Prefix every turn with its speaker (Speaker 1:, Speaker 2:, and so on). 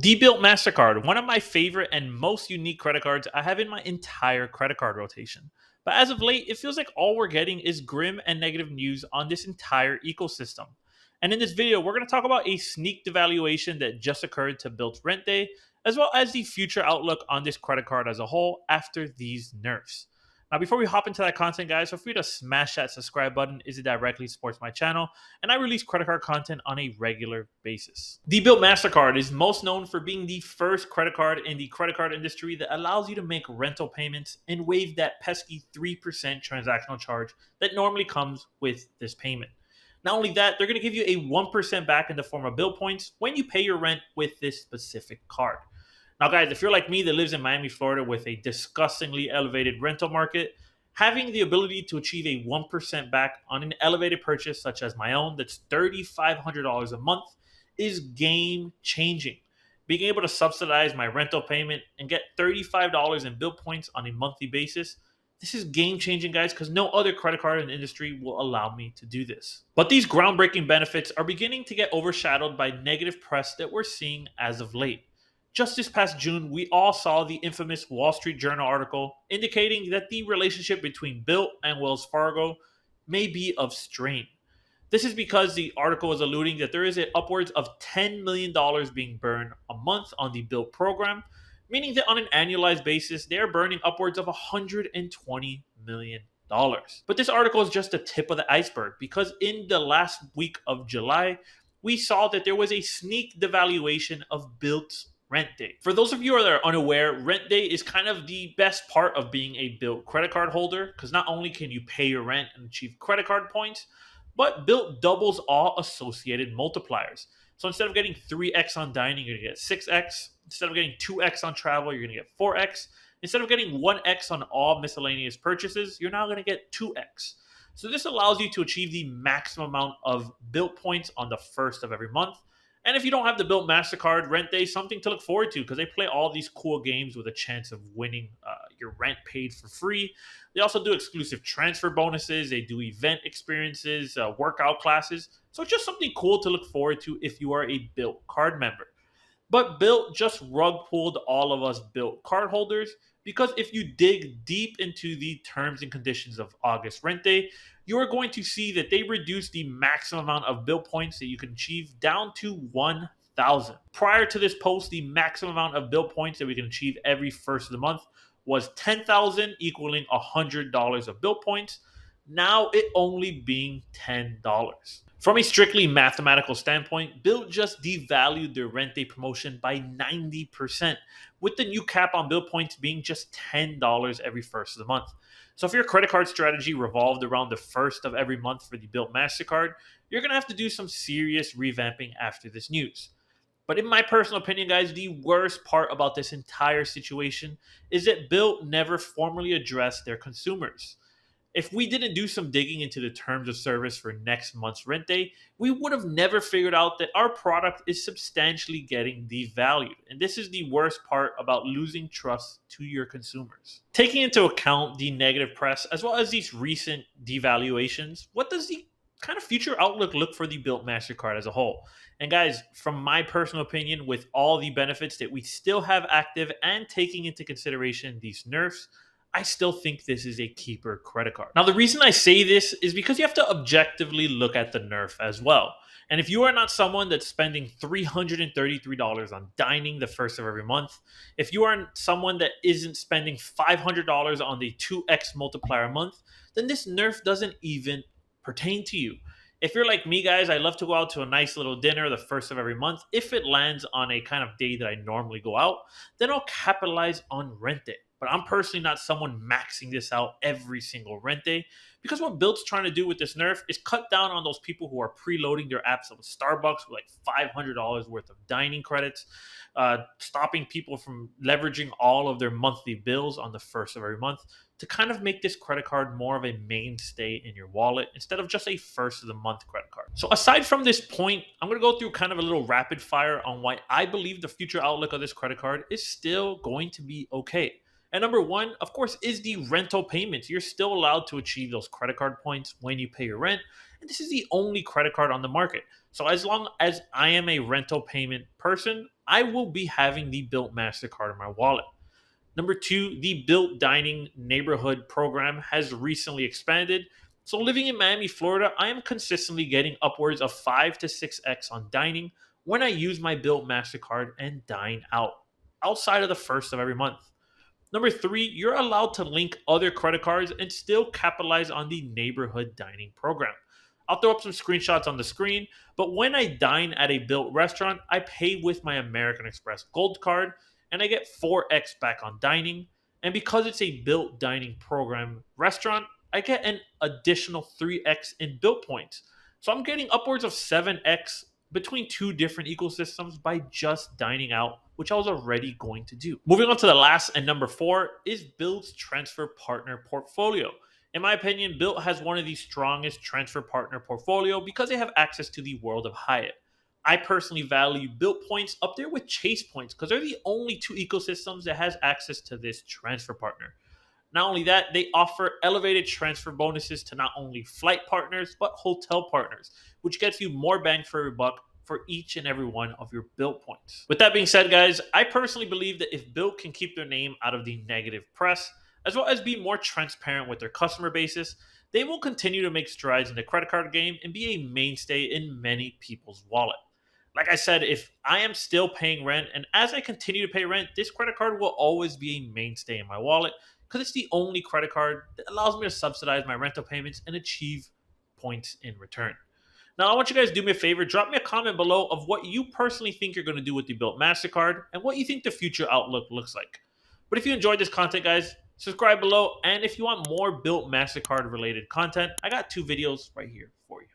Speaker 1: The BILT Mastercard, one of my favorite and most unique credit cards I have in my entire credit card rotation. But as of late, it feels like all we're getting is grim and negative news on this entire ecosystem. And in this video, we're going to talk about a sneak devaluation that just occurred to BILT Rent Day, as well as the future outlook on this credit card as a whole after these nerfs. Now, before we hop into that content, guys, feel free to smash that subscribe button as it directly supports my channel, and I release credit card content on a regular basis. The BILT Mastercard is most known for being the first credit card in the credit card industry that allows you to make rental payments and waive that pesky 3% transactional charge that normally comes with this payment. Not only that, they're going to give you a 1% back in the form of bill points when you pay your rent with this specific card. Now, guys, if you're like me that lives in Miami, Florida with a disgustingly elevated rental market, having the ability to achieve a 1% back on an elevated purchase such as my own that's $3,500 a month is game changing. Being able to subsidize my rental payment and get $35 in bill points on a monthly basis, this is game changing, guys, because no other credit card in the industry will allow me to do this. But these groundbreaking benefits are beginning to get overshadowed by negative press that we're seeing as of late. Just this past June, we all saw the infamous Wall Street Journal article indicating that the relationship between BILT and Wells Fargo may be of strain. This is because the article is alluding that there is upwards of $10 million being burned a month on the BILT program, meaning that on an annualized basis, they are burning upwards of $120 million. But this article is just the tip of the iceberg because in the last week of July, we saw that there was a sneak devaluation of BILT's Rent Day. For those of you that are unaware, Rent Day is kind of the best part of being a BILT credit card holder because not only can you pay your rent and achieve credit card points, but BILT doubles all associated multipliers. So instead of getting 3x on dining, you're going to get 6x. Instead of getting 2x on travel, you're going to get 4x. Instead of getting 1x on all miscellaneous purchases, you're now going to get 2x. So this allows you to achieve the maximum amount of BILT points on the first of every month. And if you don't have the BILT Mastercard, Rent Day is something to look forward to because they play all these cool games with a chance of winning your rent paid for free. They also do exclusive transfer bonuses. They do event experiences, workout classes. So it's just something cool to look forward to if you are a BILT card member. But BILT just rug pulled all of us BILT card holders because if you dig deep into the terms and conditions of August Rent Day, you are going to see that they reduced the maximum amount of BILT points that you can achieve down to 1,000. Prior to this post, the maximum amount of BILT points that we can achieve every first of the month was 10,000, equaling $100 of BILT points. Now it only being $10. From a strictly mathematical standpoint, BILT just devalued their Rent Day promotion by 90%, with the new cap on BILT points being just $10 every first of the month. So if your credit card strategy revolved around the first of every month for the BILT MasterCard, you're going to have to do some serious revamping after this news. But in my personal opinion, guys, the worst part about this entire situation is that BILT never formally addressed their consumers. If we didn't do some digging into the terms of service for next month's Rent Day, we would have never figured out that our product is substantially getting devalued. And this is the worst part about losing trust to your consumers. Taking into account the negative press as well as these recent devaluations, what does the kind of future outlook look for the BILT MasterCard as a whole? And guys, from my personal opinion, with all the benefits that we still have active and taking into consideration these nerfs, I still think this is a keeper credit card. Now, the reason I say this is because you have to objectively look at the nerf as well. And if you are not someone that's spending $333 on dining the first of every month, if you are someone that isn't spending $500 on the 2x multiplier a month, then this nerf doesn't even pertain to you. If you're like me, guys, I love to go out to a nice little dinner the first of every month. If it lands on a kind of day that I normally go out, then I'll capitalize on Rent Day. But I'm personally not someone maxing this out every single Rent Day because what BILT's trying to do with this nerf is cut down on those people who are preloading their apps with Starbucks with like $500 worth of dining credits, stopping people from leveraging all of their monthly bills on the first of every month to kind of make this credit card more of a mainstay in your wallet instead of just a first of the month credit card. So aside from this point, I'm going to go through kind of a little rapid fire on why I believe the future outlook of this credit card is still going to be okay. And number one, of course, is the rental payments. You're still allowed to achieve those credit card points when you pay your rent. And this is the only credit card on the market. So as long as I am a rental payment person, I will be having the BILT Mastercard in my wallet. Number two, the BILT Dining Neighborhood Program has recently expanded. So, living in Miami, Florida, I am consistently getting upwards of 5 to 6x on dining when I use my BILT MasterCard and dine out outside of the first of every month. Number three, you're allowed to link other credit cards and still capitalize on the neighborhood dining program. I'll throw up some screenshots on the screen, but when I dine at a BILT restaurant, I pay with my American Express Gold Card and I get 4x back on dining. And because it's a BILT dining program restaurant, I get an additional 3x in BILT points. So I'm getting upwards of 7x between two different ecosystems by just dining out, which I was already going to do. Moving on to the last and number four is BILT's transfer partner portfolio. In my opinion, BILT has one of the strongest transfer partner portfolio because they have access to the world of Hyatt. I personally value BILT points up there with Chase points because they're the only two ecosystems that has access to this transfer partner. Not only that, they offer elevated transfer bonuses to not only flight partners, but hotel partners, which gets you more bang for your buck for each and every one of your BILT points. With that being said, guys, I personally believe that if BILT can keep their name out of the negative press, as well as be more transparent with their customer basis, they will continue to make strides in the credit card game and be a mainstay in many people's wallet. Like I said, if I am still paying rent and as I continue to pay rent, this credit card will always be a mainstay in my wallet because it's the only credit card that allows me to subsidize my rental payments and achieve points in return. Now, I want you guys to do me a favor. Drop me a comment below of what you personally think you're going to do with the BILT MasterCard and what you think the future outlook looks like. But if you enjoyed this content, guys, subscribe below. And if you want more BILT MasterCard related content, I got two videos right here for you.